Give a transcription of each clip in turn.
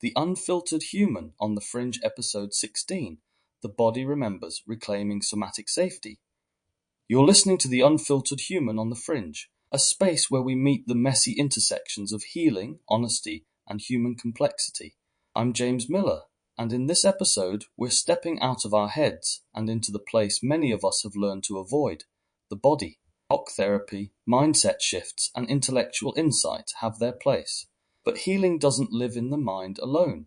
The Unfiltered Human on the Fringe episode 16, The Body Remembers, Reclaiming Somatic Safety. You're listening to The Unfiltered Human on the Fringe, a space where we meet the messy intersections of healing, honesty, and human complexity. I'm James Miller, and in this episode, we're stepping out of our heads and into the place many of us have learned to avoid, the body. Talk therapy, mindset shifts, and intellectual insight have their place. But healing doesn't live in the mind alone.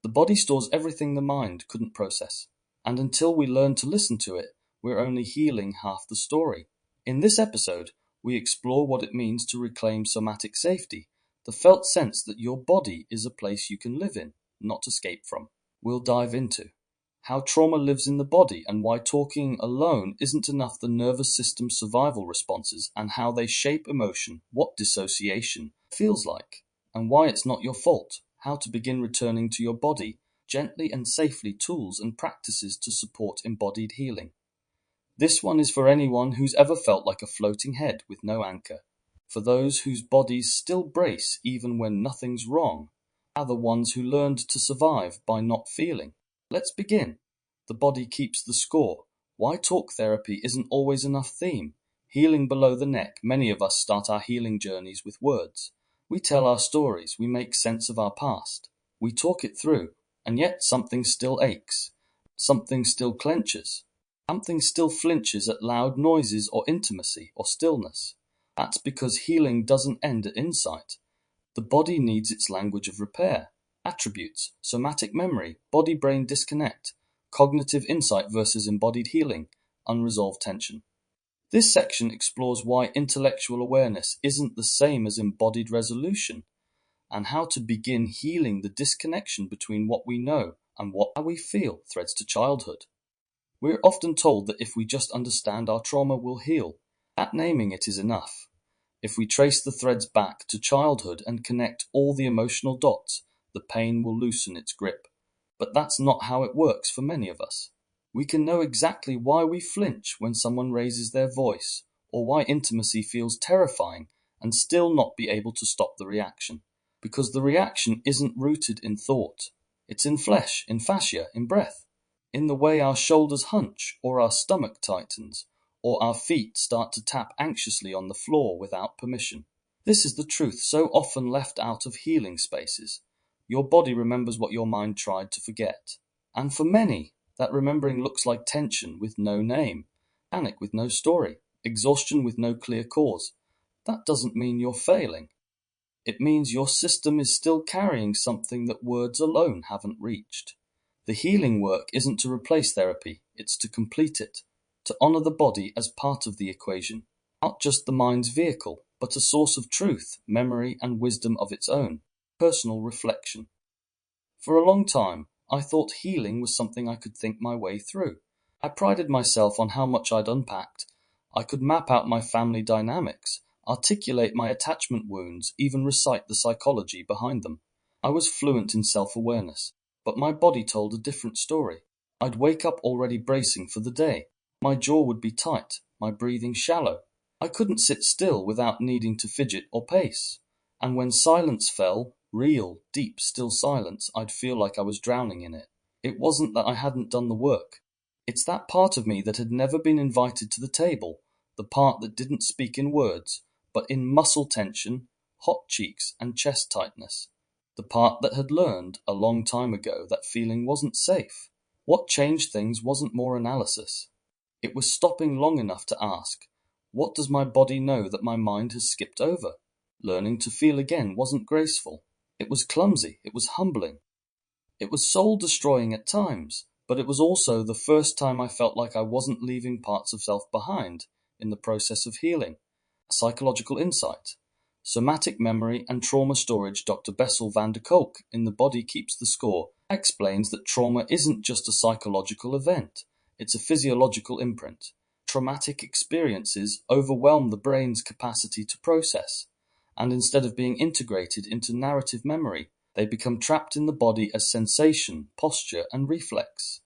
The body stores everything the mind couldn't process, and until we learn to listen to it, we're only healing half the story. In this episode, we explore what it means to reclaim somatic safety, the felt sense that your body is a place you can live in, not escape from. We'll dive into how trauma lives in the body and why talking alone isn't enough, the nervous system survival responses and how they shape emotion, what dissociation feels like, and why it's not your fault, how to begin returning to your body, gently and safely, tools and practices to support embodied healing. This one is for anyone who's ever felt like a floating head with no anchor, for those whose bodies still brace even when nothing's wrong, are the ones who learned to survive by not feeling. Let's begin. The body keeps the score. Why talk therapy isn't always enough theme. Healing below the neck. Many of us start our healing journeys with words. We tell our stories. We make sense of our past. We talk it through. And yet something still aches. Something still clenches. Something still flinches at loud noises or intimacy or stillness. That's because healing doesn't end at insight. The body needs its language of repair. Attributes, somatic memory, body-brain disconnect, cognitive insight versus embodied healing, unresolved tension. This section explores why intellectual awareness isn't the same as embodied resolution, and how to begin healing the disconnection between what we know and what we feel threads to childhood. We're often told that if we just understand our trauma, we'll heal. That naming it is enough. If we trace the threads back to childhood and connect all the emotional dots, the pain will loosen its grip. But that's not how it works for many of us. We can know exactly why we flinch when someone raises their voice, or why intimacy feels terrifying, and still not be able to stop the reaction. Because the reaction isn't rooted in thought. It's in flesh, in fascia, in breath. In the way our shoulders hunch, or our stomach tightens, or our feet start to tap anxiously on the floor without permission. This is the truth so often left out of healing spaces. Your body remembers what your mind tried to forget. And for many, that remembering looks like tension with no name, panic with no story, exhaustion with no clear cause. That doesn't mean you're failing. It means your system is still carrying something that words alone haven't reached. The healing work isn't to replace therapy, it's to complete it, to honor the body as part of the equation, not just the mind's vehicle, but a source of truth, memory, and wisdom of its own. Personal reflection. For a long time, I thought healing was something I could think my way through. I prided myself on how much I'd unpacked. I could map out my family dynamics, articulate my attachment wounds, even recite the psychology behind them. I was fluent in self-awareness, but my body told a different story. I'd wake up already bracing for the day. My jaw would be tight, my breathing shallow. I couldn't sit still without needing to fidget or pace. And when silence fell, real, deep, still silence, I'd feel like I was drowning in it. It wasn't that I hadn't done the work. It's that part of me that had never been invited to the table, the part that didn't speak in words, but in muscle tension, hot cheeks, and chest tightness. The part that had learned, a long time ago, that feeling wasn't safe. What changed things wasn't more analysis. It was stopping long enough to ask, what does my body know that my mind has skipped over? Learning to feel again wasn't graceful. It was clumsy. It was humbling. It was soul-destroying at times, but it was also the first time I felt like I wasn't leaving parts of self behind in the process of healing. Psychological insight. Somatic memory and trauma storage. Dr. Bessel van der Kolk in The Body Keeps the Score explains that trauma isn't just a psychological event. It's a physiological imprint. Traumatic experiences overwhelm the brain's capacity to process, and instead of being integrated into narrative memory, they become trapped in the body as sensation, posture, and reflex.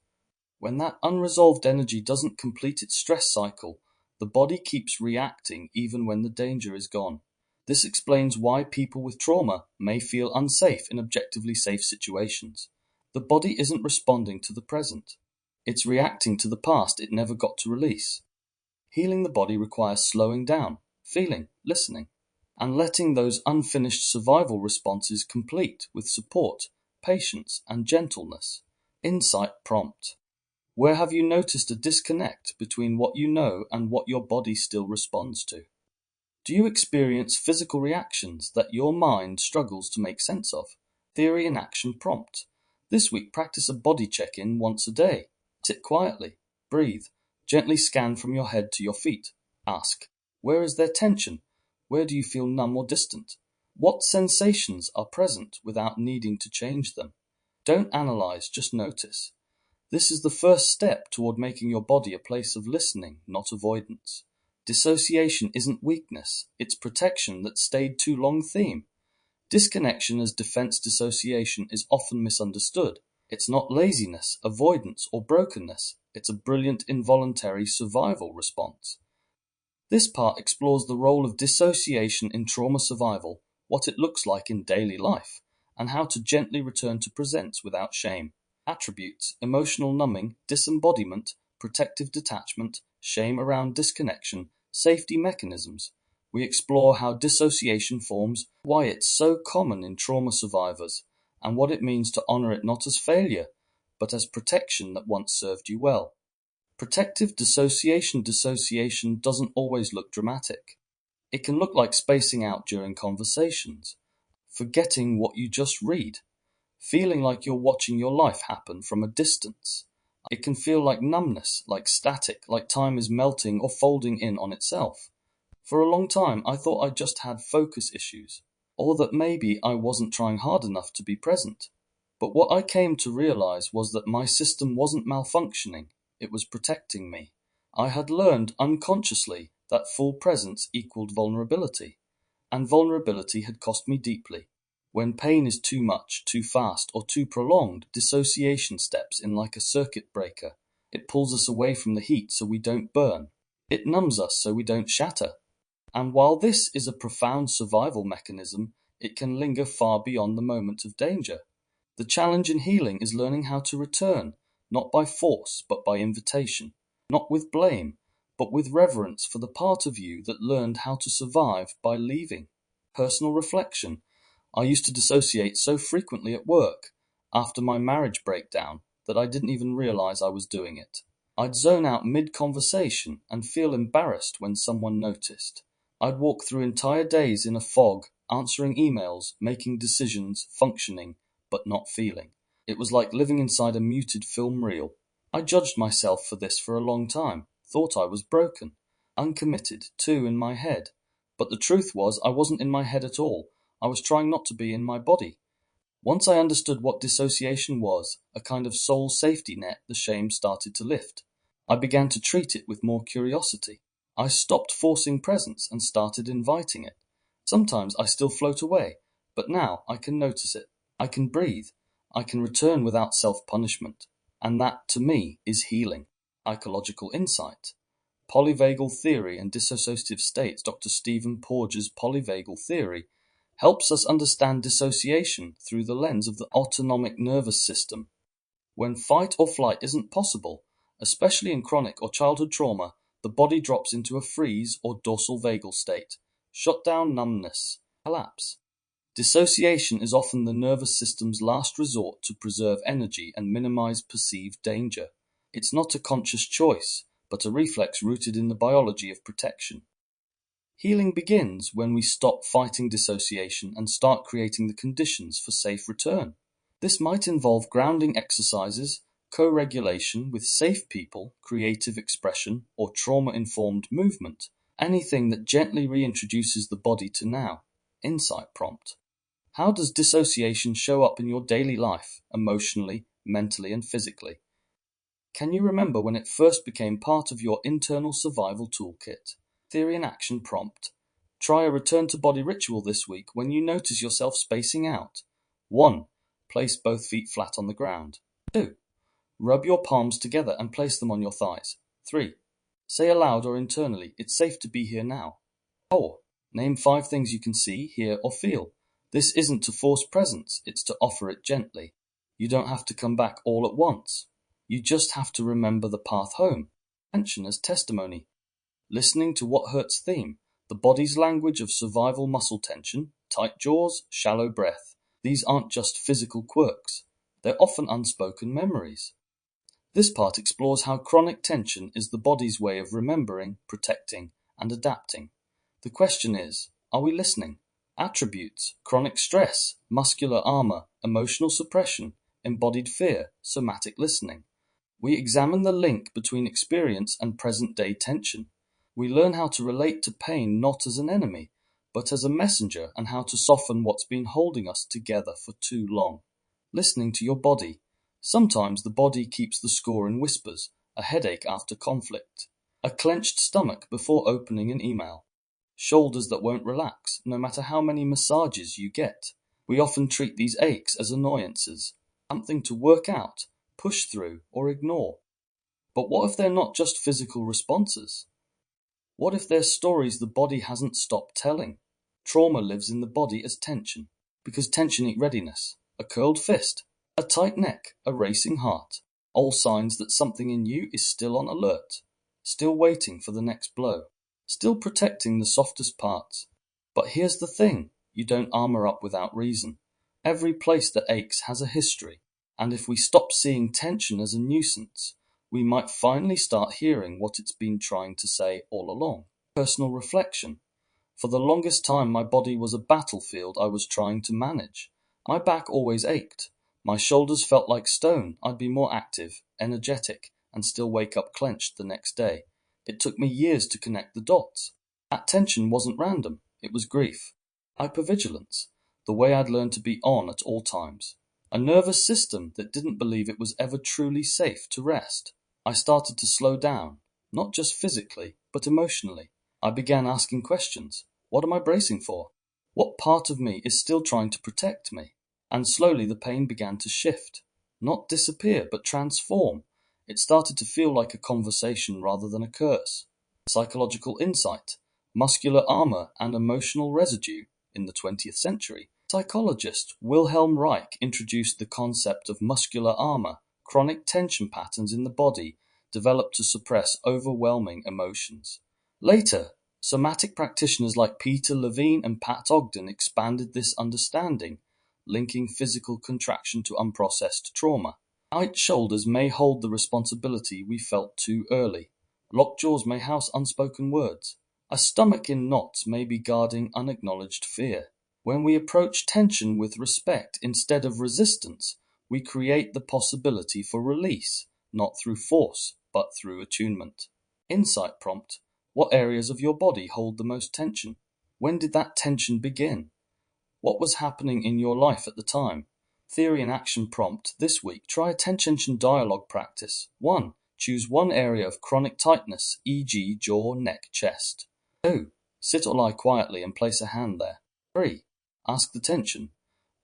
When that unresolved energy doesn't complete its stress cycle, the body keeps reacting even when the danger is gone. This explains why people with trauma may feel unsafe in objectively safe situations. The body isn't responding to the present. It's reacting to the past it never got to release. Healing the body requires slowing down, feeling, listening, and letting those unfinished survival responses complete with support, patience, and gentleness. Insight prompt. Where have you noticed a disconnect between what you know and what your body still responds to? Do you experience physical reactions that your mind struggles to make sense of? Theory in action prompt. This week, practice a body check-in once a day. Sit quietly, breathe, gently scan from your head to your feet. Ask, where is there tension? Where do you feel numb or distant? What sensations are present without needing to change them? Don't analyze, just notice. This is the first step toward making your body a place of listening, not avoidance. Dissociation isn't weakness, it's protection that stayed too long theme. Disconnection as defense dissociation is often misunderstood. It's not laziness, avoidance, or brokenness. It's a brilliant involuntary survival response. This part explores the role of dissociation in trauma survival, what it looks like in daily life, and how to gently return to presence without shame. Attributes: emotional numbing, disembodiment, protective detachment, shame around disconnection, safety mechanisms. We explore how dissociation forms, why it's so common in trauma survivors, and what it means to honor it not as failure, but as protection that once served you well. Protective dissociation doesn't always look dramatic. It can look like spacing out during conversations, forgetting what you just read, feeling like you're watching your life happen from a distance. It can feel like numbness, like static, like time is melting or folding in on itself. For a long time, I thought I just had focus issues, or that maybe I wasn't trying hard enough to be present. But what I came to realize was that my system wasn't malfunctioning, it was protecting me. I had learned unconsciously that full presence equaled vulnerability, and vulnerability had cost me deeply. When pain is too much, too fast, or too prolonged, dissociation steps in like a circuit breaker. It pulls us away from the heat so we don't burn. It numbs us so we don't shatter. And while this is a profound survival mechanism, it can linger far beyond the moment of danger. The challenge in healing is learning how to return, not by force, but by invitation, not with blame, but with reverence for the part of you that learned how to survive by leaving. Personal reflection. I used to dissociate so frequently at work, after my marriage breakdown, that I didn't even realize I was doing it. I'd zone out mid-conversation and feel embarrassed when someone noticed. I'd walk through entire days in a fog, answering emails, making decisions, functioning, but not feeling. It was like living inside a muted film reel. I judged myself for this for a long time, thought I was broken, uncommitted, too, in my head. But the truth was I wasn't in my head at all. I was trying not to be in my body. Once I understood what dissociation was, a kind of soul safety net, the shame started to lift. I began to treat it with more curiosity. I stopped forcing presence and started inviting it. Sometimes I still float away, but now I can notice it. I can breathe. I can return without self-punishment. And that, to me, is healing. Ecological insight. Polyvagal theory and dissociative states, Dr. Stephen Porges' polyvagal theory, helps us understand dissociation through the lens of the autonomic nervous system. When fight or flight isn't possible, especially in chronic or childhood trauma, the body drops into a freeze or dorsal vagal state, shutdown, numbness, collapse. Dissociation is often the nervous system's last resort to preserve energy and minimize perceived danger. It's not a conscious choice, but a reflex rooted in the biology of protection. Healing begins when we stop fighting dissociation and start creating the conditions for safe return. This might involve grounding exercises, co-regulation with safe people, creative expression, or trauma-informed movement, anything that gently reintroduces the body to now. Insight prompt. How does dissociation show up in your daily life, emotionally, mentally, and physically? Can you remember when it first became part of your internal survival toolkit? Theory in action prompt. Try a return to body ritual this week when you notice yourself spacing out. 1. Place both feet flat on the ground. 2. Rub your palms together and place them on your thighs. 3. Say aloud or internally, it's safe to be here now. 4. Name 5 things you can see, hear, or feel. This isn't to force presence, it's to offer it gently. You don't have to come back all at once. You just have to remember the path home. Tension as testimony. Listening to what hurts theme. The body's language of survival muscle tension, tight jaws, shallow breath. These aren't just physical quirks. They're often unspoken memories. This part explores how chronic tension is the body's way of remembering, protecting, and adapting. The question is, are we listening? Attributes: chronic stress, muscular armor, emotional suppression, embodied fear, somatic listening. We examine the link between experience and present-day tension. We learn how to relate to pain not as an enemy, but as a messenger, and how to soften what's been holding us together for too long. Listening to your body. Sometimes the body keeps the score in whispers, a headache after conflict, a clenched stomach before opening an email, shoulders that won't relax, no matter how many massages you get. We often treat these aches as annoyances, something to work out, push through, or ignore. But what if they're not just physical responses? What if they're stories the body hasn't stopped telling? Trauma lives in the body as tension, because tension eats readiness, a curled fist, a tight neck, a racing heart, all signs that something in you is still on alert, still waiting for the next blow, still protecting the softest parts. But here's the thing, you don't armor up without reason. Every place that aches has a history, and if we stop seeing tension as a nuisance, we might finally start hearing what it's been trying to say all along. Personal reflection. For the longest time, my body was a battlefield I was trying to manage. My back always ached. My shoulders felt like stone. I'd be more active, energetic, and still wake up clenched the next day. It took me years to connect the dots. That tension wasn't random. It was grief. Hypervigilance. The way I'd learned to be on at all times. A nervous system that didn't believe it was ever truly safe to rest. I started to slow down, not just physically, but emotionally. I began asking questions. What am I bracing for? What part of me is still trying to protect me? And slowly the pain began to shift. Not disappear, but transform. It started to feel like a conversation rather than a curse. Psychological insight, muscular armor, and emotional residue in the 20th century. Psychologist Wilhelm Reich introduced the concept of muscular armor, chronic tension patterns in the body developed to suppress overwhelming emotions. Later, somatic practitioners like Peter Levine and Pat Ogden expanded this understanding, linking physical contraction to unprocessed trauma. Tight shoulders may hold the responsibility we felt too early. Locked jaws may house unspoken words. A stomach in knots may be guarding unacknowledged fear. When we approach tension with respect instead of resistance, we create the possibility for release, not through force, but through attunement. Insight prompt. What areas of your body hold the most tension? When did that tension begin? What was happening in your life at the time? Theory and action prompt. This week, try a tension dialogue practice. 1. Choose one area of chronic tightness, e.g. jaw, neck, chest. 2. Sit or lie quietly and place a hand there. 3. Ask the tension.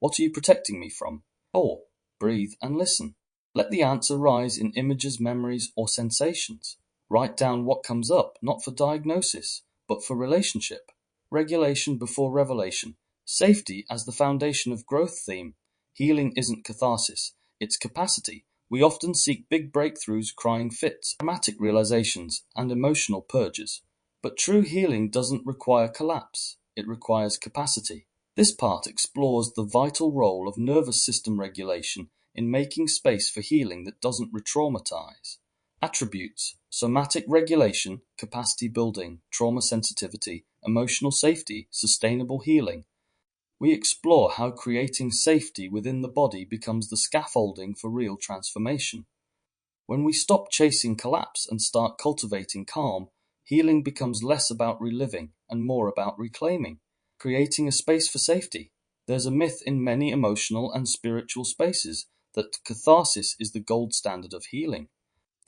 What are you protecting me from? 4. Breathe and listen. Let the answer rise in images, memories, or sensations. Write down what comes up, not for diagnosis, but for relationship. Regulation before revelation. Safety as the foundation of growth theme. Healing isn't catharsis, it's capacity. We often seek big breakthroughs, crying fits, dramatic realizations, and emotional purges. But true healing doesn't require collapse, it requires capacity. This part explores the vital role of nervous system regulation in making space for healing that doesn't re-traumatize. Attributes: somatic regulation, capacity building, trauma sensitivity, emotional safety, sustainable healing. We explore how creating safety within the body becomes the scaffolding for real transformation. When we stop chasing collapse and start cultivating calm, healing becomes less about reliving and more about reclaiming, creating a space for safety. There's a myth in many emotional and spiritual spaces that catharsis is the gold standard of healing.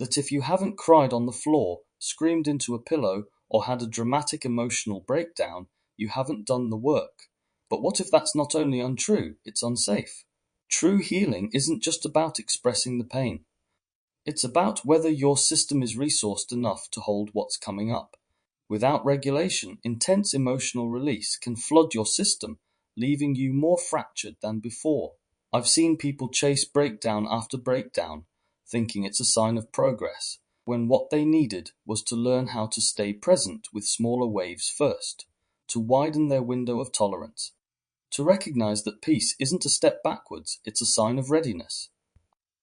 That if you haven't cried on the floor, screamed into a pillow, or had a dramatic emotional breakdown, you haven't done the work. But what if that's not only untrue, it's unsafe? True healing isn't just about expressing the pain. It's about whether your system is resourced enough to hold what's coming up. Without regulation, intense emotional release can flood your system, leaving you more fractured than before. I've seen people chase breakdown after breakdown, thinking it's a sign of progress, when what they needed was to learn how to stay present with smaller waves first, to widen their window of tolerance, to recognize that peace isn't a step backwards, it's a sign of readiness.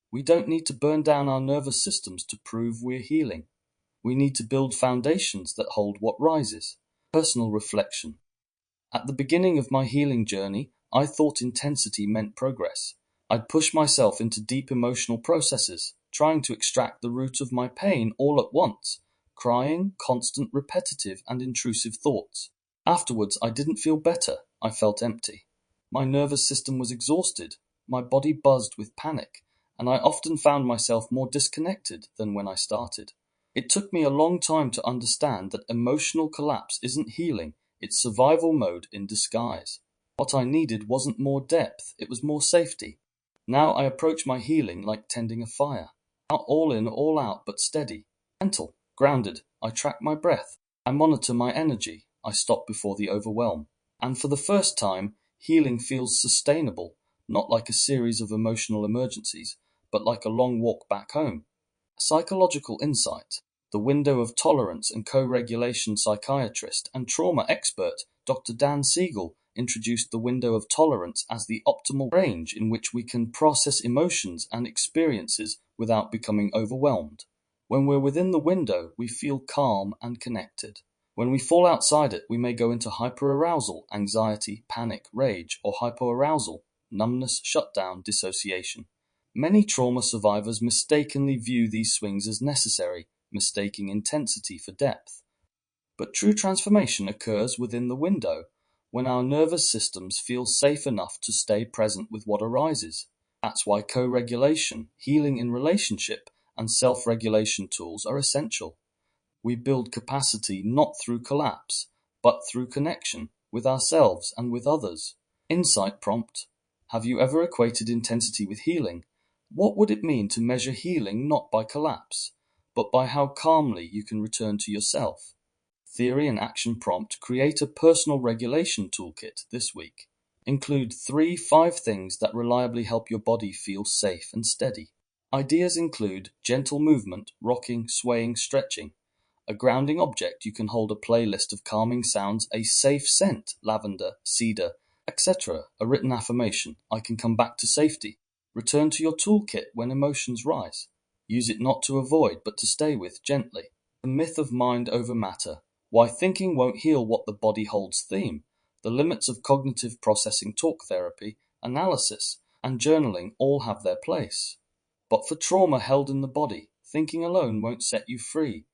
We don't need to burn down our nervous systems to prove we're healing. We need to build foundations that hold what rises. Personal reflection. At the beginning of my healing journey, I thought intensity meant progress. I'd push myself into deep emotional processes, trying to extract the root of my pain all at once, crying, constant, repetitive, and intrusive thoughts. Afterwards, I didn't feel better, I felt empty. My nervous system was exhausted, my body buzzed with panic, and I often found myself more disconnected than when I started. It took me a long time to understand that emotional collapse isn't healing, it's survival mode in disguise. What I needed wasn't more depth, it was more safety. Now I approach my healing like tending a fire. Not all in, all out, but steady. Gentle, grounded. I track my breath. I monitor my energy. I stop before the overwhelm. And for the first time, healing feels sustainable, not like a series of emotional emergencies, but like a long walk back home. Psychological insight. The window of tolerance and co-regulation psychiatrist and trauma expert Dr. Dan Siegel introduced the window of tolerance as the optimal range in which we can process emotions and experiences without becoming overwhelmed. When we're within the window, we feel calm and connected. When we fall outside it, we may go into hyperarousal, anxiety, panic, rage, or hypoarousal, numbness, shutdown, dissociation. Many trauma survivors mistakenly view these swings as necessary, mistaking intensity for depth. But true transformation occurs within the window, when our nervous systems feel safe enough to stay present with what arises. That's why co-regulation, healing in relationship, and self-regulation tools are essential. We build capacity not through collapse, but through connection with ourselves and with others. Insight prompt. Have you ever equated intensity with healing? What would it mean to measure healing not by collapse, but by how calmly you can return to yourself? Theory and action prompt. Create a personal regulation toolkit this week. Include 5 things that reliably help your body feel safe and steady. Ideas include gentle movement, rocking, swaying, stretching. A grounding object, you can hold a playlist of calming sounds, a safe scent, lavender, cedar, etc. A written affirmation, I can come back to safety. Return to your toolkit when emotions rise. Use it not to avoid, but to stay with gently. The myth of mind over matter. Why thinking won't heal what the body holds theme. The limits of cognitive processing talk therapy, analysis, and journaling all have their place. But for trauma held in the body, thinking alone won't set you free.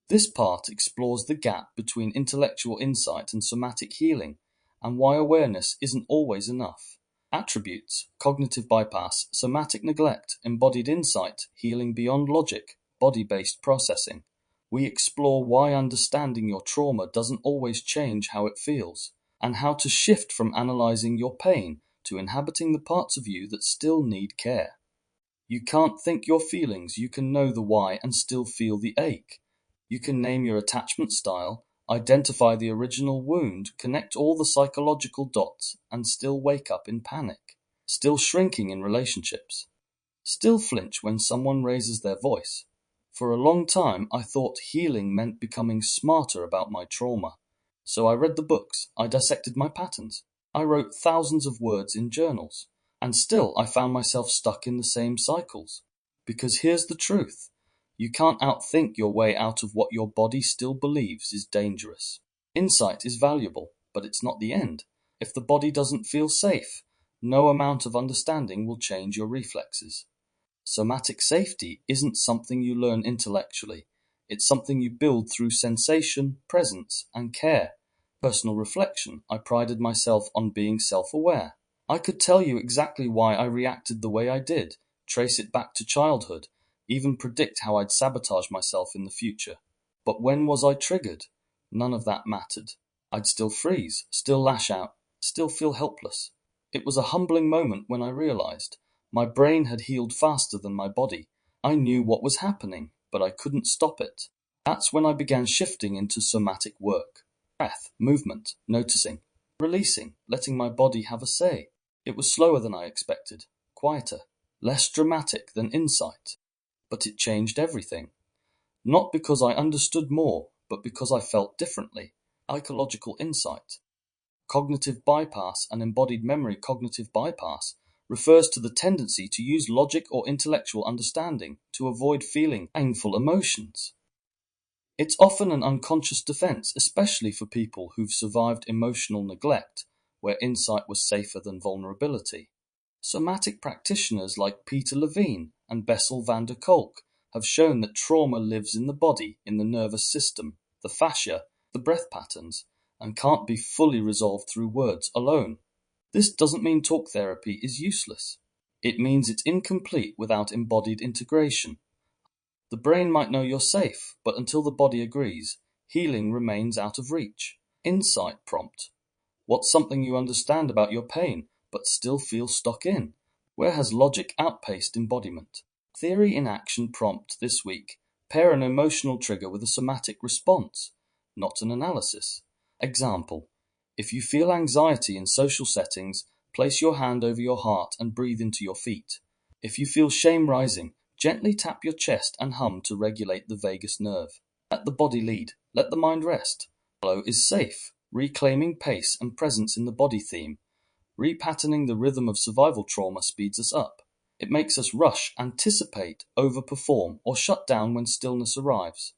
This part explores the gap between intellectual insight and somatic healing, and why awareness isn't always enough. Attributes: cognitive bypass, somatic neglect, embodied insight, healing beyond logic, body-based processing. We explore why understanding your trauma doesn't always change how it feels, and how to shift from analyzing your pain to inhabiting the parts of you that still need care. You can't think your feelings, you can know the why and still feel the ache. You can name your attachment style, identify the original wound, connect all the psychological dots, and still wake up in panic. Still shrinking in relationships. Still flinch when someone raises their voice. For a long time, I thought healing meant becoming smarter about my trauma. So I read the books, I dissected my patterns, I wrote thousands of words in journals. And still I found myself stuck in the same cycles. Because here's the truth. You can't outthink your way out of what your body still believes is dangerous. Insight is valuable, but it's not the end. If the body doesn't feel safe, no amount of understanding will change your reflexes. Somatic safety isn't something you learn intellectually. It's something you build through sensation, presence, and care. Personal reflection. I prided myself on being self-aware. I could tell you exactly why I reacted the way I did, trace it back to childhood, even predict how I'd sabotage myself in the future. But when was I triggered? None of that mattered. I'd still freeze, still lash out, still feel helpless. It was a humbling moment when I realized my brain had healed faster than my body. I knew what was happening, but I couldn't stop it. That's when I began shifting into somatic work. Breath, movement, noticing, releasing, letting my body have a say. It was slower than I expected, quieter, less dramatic than insight. But it changed everything. Not because I understood more, but because I felt differently. Psychological insight. Cognitive bypass and embodied memory cognitive bypass refers to the tendency to use logic or intellectual understanding to avoid feeling painful emotions. It's often an unconscious defense, especially for people who've survived emotional neglect, where insight was safer than vulnerability. Somatic practitioners like Peter Levine and Bessel van der Kolk have shown that trauma lives in the body, in the nervous system, the fascia, the breath patterns, and can't be fully resolved through words alone. This doesn't mean talk therapy is useless. It means it's incomplete without embodied integration. The brain might know you're safe, but until the body agrees, healing remains out of reach. Insight prompt. What's something you understand about your pain, but still feel stuck in? Where has logic outpaced embodiment? Theory in action prompt this week. Pair an emotional trigger with a somatic response, not an analysis. Example. If you feel anxiety in social settings, place your hand over your heart and breathe into your feet. If you feel shame rising, gently tap your chest and hum to regulate the vagus nerve. Let the body lead. Let the mind rest. Flow is safe. Reclaiming pace and presence in the body theme. Repatterning the rhythm of survival trauma speeds us up. It makes us rush, anticipate, overperform, or shut down when stillness arrives.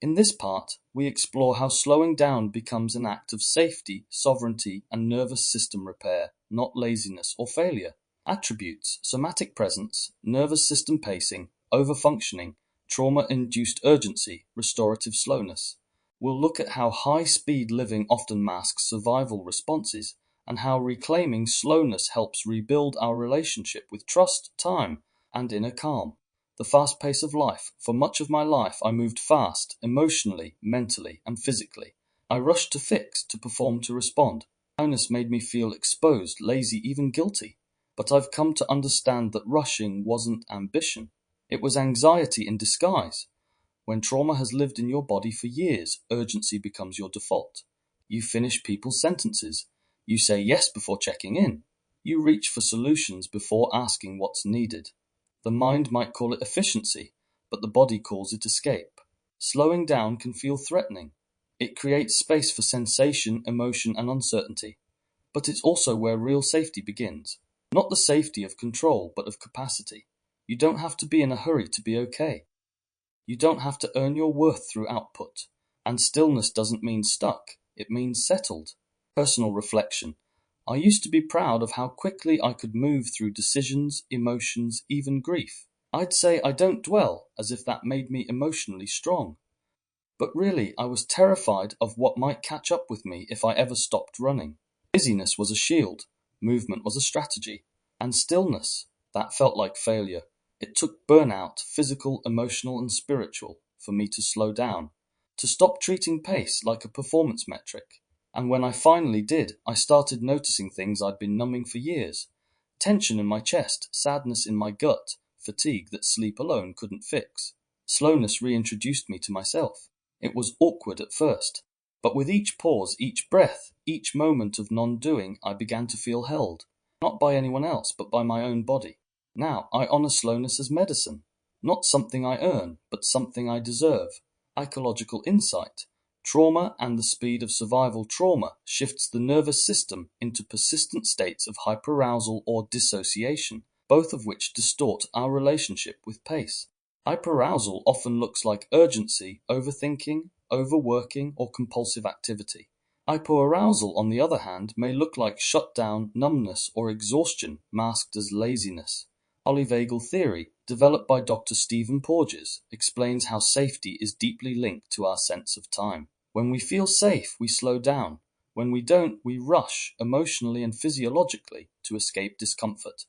In this part, we explore how slowing down becomes an act of safety, sovereignty, and nervous system repair, not laziness or failure. Attributes: somatic presence, nervous system pacing, overfunctioning, trauma-induced urgency, restorative slowness. We'll look at how high-speed living often masks survival responses, and how reclaiming slowness helps rebuild our relationship with trust, time, and inner calm. The fast pace of life. For much of my life, I moved fast, emotionally, mentally, and physically. I rushed to fix, to perform, to respond. Slowness made me feel exposed, lazy, even guilty. But I've come to understand that rushing wasn't ambition. It was anxiety in disguise. When trauma has lived in your body for years, urgency becomes your default. You finish people's sentences. You say yes before checking in. You reach for solutions before asking what's needed. The mind might call it efficiency, but the body calls it escape. Slowing down can feel threatening. It creates space for sensation, emotion, and uncertainty. But it's also where real safety begins. Not the safety of control, but of capacity. You don't have to be in a hurry to be okay. You don't have to earn your worth through output. And stillness doesn't mean stuck, it means settled. Personal reflection. I used to be proud of how quickly I could move through decisions, emotions, even grief. I'd say I don't dwell, as if that made me emotionally strong. But really, I was terrified of what might catch up with me if I ever stopped running. Busyness was a shield, movement was a strategy, and stillness, that felt like failure. It took burnout, physical, emotional, and spiritual, for me to slow down, to stop treating pace like a performance metric. And when I finally did, I started noticing things I'd been numbing for years. Tension in my chest, sadness in my gut, fatigue that sleep alone couldn't fix. Slowness reintroduced me to myself. It was awkward at first, but with each pause, each breath, each moment of non-doing, I began to feel held, not by anyone else, but by my own body. Now, I honor slowness as medicine, not something I earn, but something I deserve. Psychological insight. Trauma and the speed of survival trauma shifts the nervous system into persistent states of hyperarousal or dissociation, both of which distort our relationship with pace. Hyperarousal often looks like urgency, overthinking, overworking, or compulsive activity. Hypoarousal, on the other hand, may look like shutdown, numbness, or exhaustion masked as laziness. Polyvagal theory, developed by Dr. Stephen Porges, explains how safety is deeply linked to our sense of time. When we feel safe, we slow down. When we don't, we rush, emotionally and physiologically, to escape discomfort.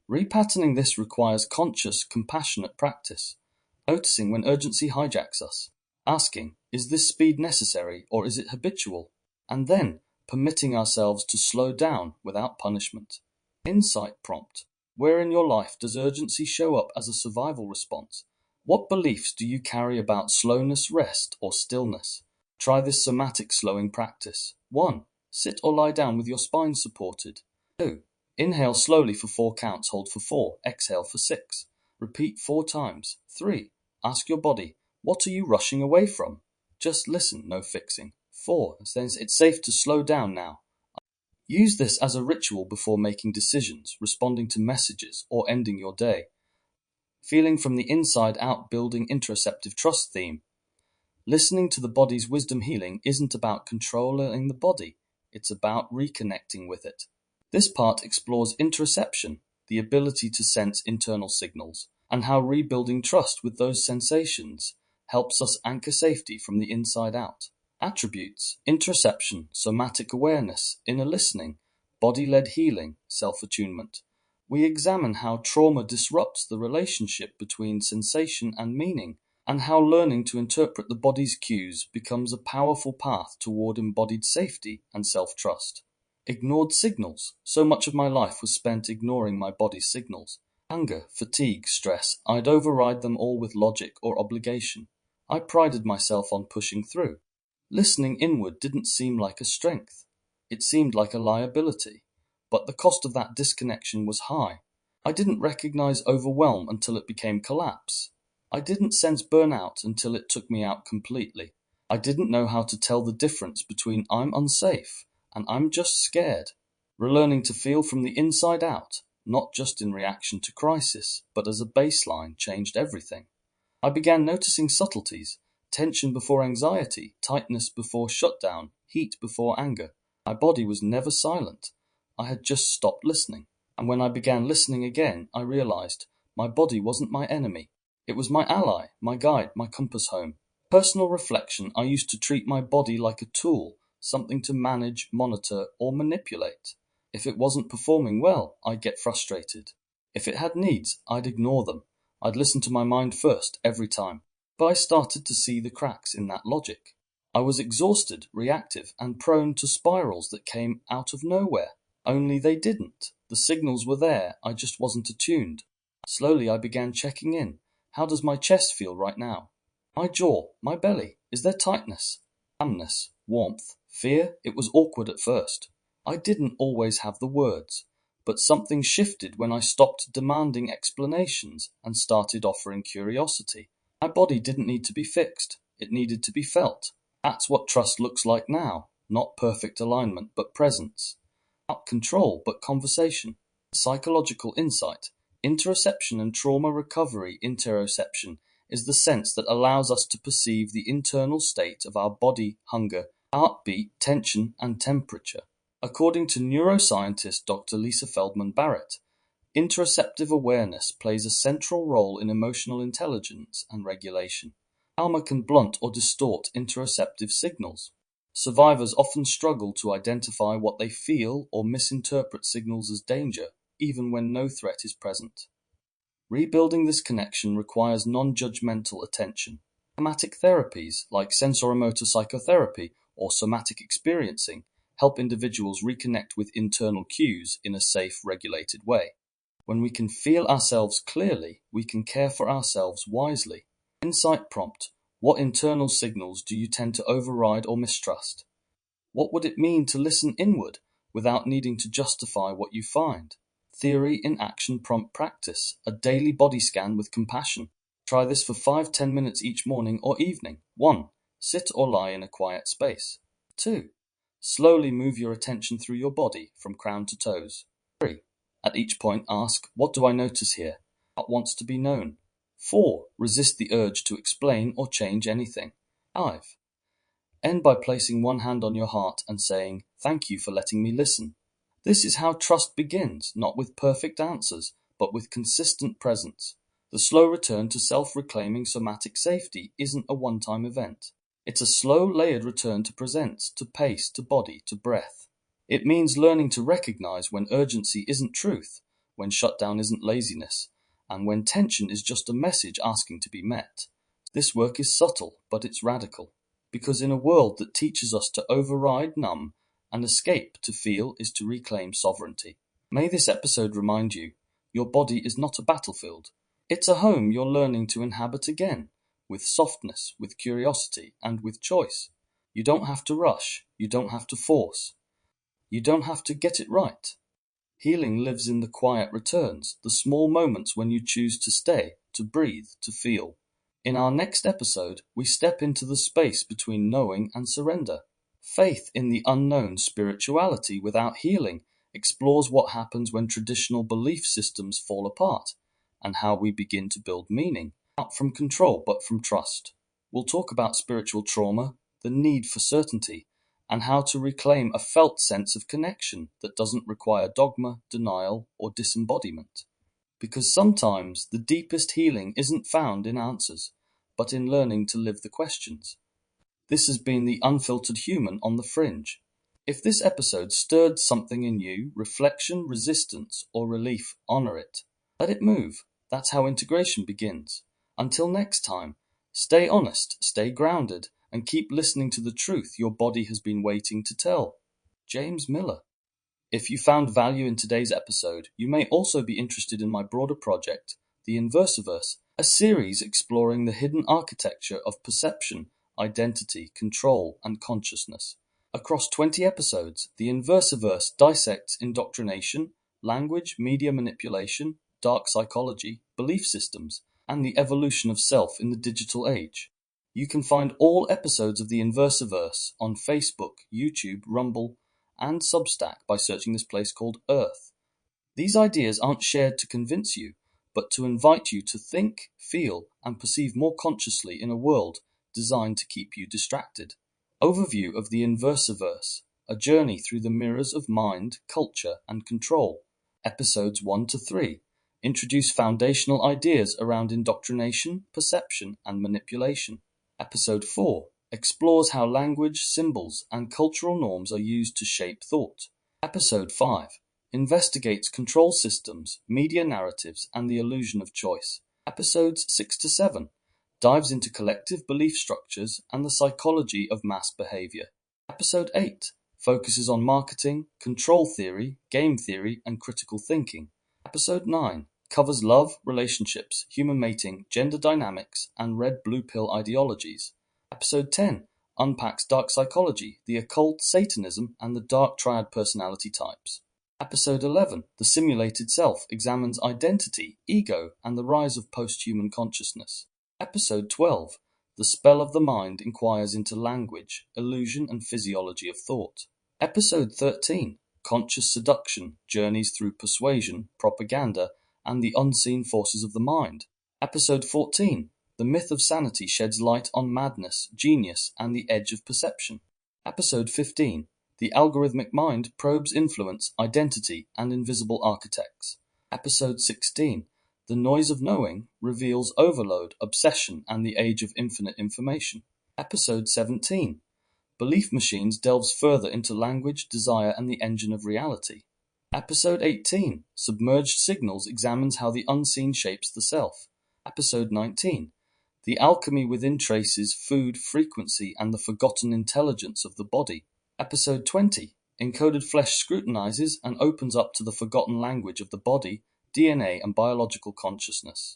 Repatterning this requires conscious, compassionate practice, noticing when urgency hijacks us, asking, is this speed necessary or is it habitual? And then permitting ourselves to slow down without punishment. Insight prompt. Where in your life does urgency show up as a survival response? What beliefs do you carry about slowness, rest, or stillness? Try this somatic slowing practice. 1. Sit or lie down with your spine supported. 2. Inhale slowly for 4 counts, hold for 4, exhale for 6. Repeat 4 times. 3. Ask your body, what are you rushing away from? Just listen, no fixing. 4. Says it's safe to slow down now. Use this as a ritual before making decisions, responding to messages, or ending your day. Feeling from the inside out, building interoceptive trust theme. Listening to the body's wisdom healing isn't about controlling the body, it's about reconnecting with it. This part explores interoception, the ability to sense internal signals, and how rebuilding trust with those sensations helps us anchor safety from the inside out. Attributes: interoception, somatic awareness, inner listening, body-led healing, self-attunement. We examine how trauma disrupts the relationship between sensation and meaning, and how learning to interpret the body's cues becomes a powerful path toward embodied safety and self-trust. Ignored signals. So much of my life was spent ignoring my body's signals. Hunger, fatigue, stress. I'd override them all with logic or obligation. I prided myself on pushing through. Listening inward didn't seem like a strength. It seemed like a liability. But the cost of that disconnection was high. I didn't recognize overwhelm until it became collapse. I didn't sense burnout until it took me out completely. I didn't know how to tell the difference between I'm unsafe and I'm just scared. Relearning to feel from the inside out, not just in reaction to crisis, but as a baseline, changed everything. I began noticing subtleties: tension before anxiety, tightness before shutdown, heat before anger. My body was never silent. I had just stopped listening. And when I began listening again, I realized my body wasn't my enemy. It was my ally, my guide, my compass home. Personal reflection: I used to treat my body like a tool, something to manage, monitor, or manipulate. If it wasn't performing well, I'd get frustrated. If it had needs, I'd ignore them. I'd listen to my mind first, every time. But I started to see the cracks in that logic. I was exhausted, reactive, and prone to spirals that came out of nowhere. Only they didn't. The signals were there, I just wasn't attuned. Slowly I began checking in. How does my chest feel right now? My jaw, my belly, is there tightness? Numbness, warmth, fear? It was awkward at first. I didn't always have the words, but something shifted when I stopped demanding explanations and started offering curiosity. My body didn't need to be fixed, it needed to be felt. That's what trust looks like now, not perfect alignment, but presence. Not control, but conversation. Psychological insight. Interoception and trauma recovery. Interoception is the sense that allows us to perceive the internal state of our body, hunger, heartbeat, tension, and temperature. According to neuroscientist Dr. Lisa Feldman Barrett, interoceptive awareness plays a central role in emotional intelligence and regulation. Trauma can blunt or distort interoceptive signals. Survivors often struggle to identify what they feel or misinterpret signals as danger, even when no threat is present. Rebuilding this connection requires non-judgmental attention. Somatic therapies, like sensoromotor psychotherapy or somatic experiencing, help individuals reconnect with internal cues in a safe, regulated way. When we can feel ourselves clearly, we can care for ourselves wisely. Insight prompt: what internal signals do you tend to override or mistrust? What would it mean to listen inward without needing to justify what you find? Theory in action prompt practice: a daily body scan with compassion. Try this for 5-10 minutes each morning or evening. 1. Sit or lie in a quiet space. 2. Slowly move your attention through your body from crown to toes. 3. At each point ask, what do I notice here? What wants to be known? 4. Resist the urge to explain or change anything. 5. End by placing one hand on your heart and saying, thank you for letting me listen. This is how trust begins, not with perfect answers, but with consistent presence. The slow return to self-reclaiming somatic safety isn't a one-time event. It's a slow, layered return to presence, to pace, to body, to breath. It means learning to recognize when urgency isn't truth, when shutdown isn't laziness, and when tension is just a message asking to be met. This work is subtle, but it's radical. Because in a world that teaches us to override, numb, and escape, to feel is to reclaim sovereignty. May this episode remind you, your body is not a battlefield. It's a home you're learning to inhabit again, with softness, with curiosity, and with choice. You don't have to rush, you don't have to force, you don't have to get it right. Healing lives in the quiet returns, the small moments when you choose to stay, to breathe, to feel. In our next episode, we step into the space between knowing and surrender. Faith in the unknown, spirituality without healing, explores what happens when traditional belief systems fall apart, and how we begin to build meaning, not from control but from trust. We'll talk about spiritual trauma, the need for certainty, and how to reclaim a felt sense of connection that doesn't require dogma, denial, or disembodiment. Because sometimes the deepest healing isn't found in answers, but in learning to live the questions. This has been the Unfiltered Human on the Fringe. If this episode stirred something in you, reflection, resistance, or relief, honor it. Let it move. That's how integration begins. Until next time, stay honest, stay grounded, and keep listening to the truth your body has been waiting to tell. James Miller. If you found value in today's episode, you may also be interested in my broader project, The Inversiverse, a series exploring the hidden architecture of perception, identity, control, and consciousness. Across 20 episodes, The Inversiverse dissects indoctrination, language, media manipulation, dark psychology, belief systems, and the evolution of self in the digital age. You can find all episodes of The Inversiverse on Facebook, YouTube, Rumble, and Substack by searching this place called Earth. These ideas aren't shared to convince you, but to invite you to think, feel, and perceive more consciously in a world designed to keep you distracted. Overview of the Inversiverse, a journey through the mirrors of mind, culture, and control. Episodes 1 to 3 introduce foundational ideas around indoctrination, perception, and manipulation. Episode 4 explores how language, symbols, and cultural norms are used to shape thought. Episode 5 investigates control systems, media narratives, and the illusion of choice. Episodes 6 to 7 dives into collective belief structures and the psychology of mass behavior. Episode 8 focuses on marketing, control theory, game theory, and critical thinking. Episode 9 covers love, relationships, human mating, gender dynamics, and red-blue pill ideologies. Episode 10 unpacks dark psychology, the occult, Satanism, and the dark triad personality types. Episode 11, The Simulated Self, examines identity, ego, and the rise of post-human consciousness. Episode 12, The Spell of the Mind, inquires into language, illusion, and physiology of thought. Episode 13, Conscious Seduction, journeys through persuasion, propaganda, and the unseen forces of the mind. Episode 14, The Myth of Sanity sheds light on madness, genius, and the edge of perception. Episode 15, The Algorithmic Mind probes influence, identity, and invisible architects. Episode 16, The Noise of Knowing reveals overload, obsession, and the age of infinite information. Episode 17, Belief Machines delves further into language, desire, and the engine of reality. Episode 18, Submerged Signals examines how the unseen shapes the self. Episode 19, The Alchemy Within traces food, frequency, and the forgotten intelligence of the body. Episode 20, Encoded Flesh scrutinizes and opens up to the forgotten language of the body, DNA, and biological consciousness.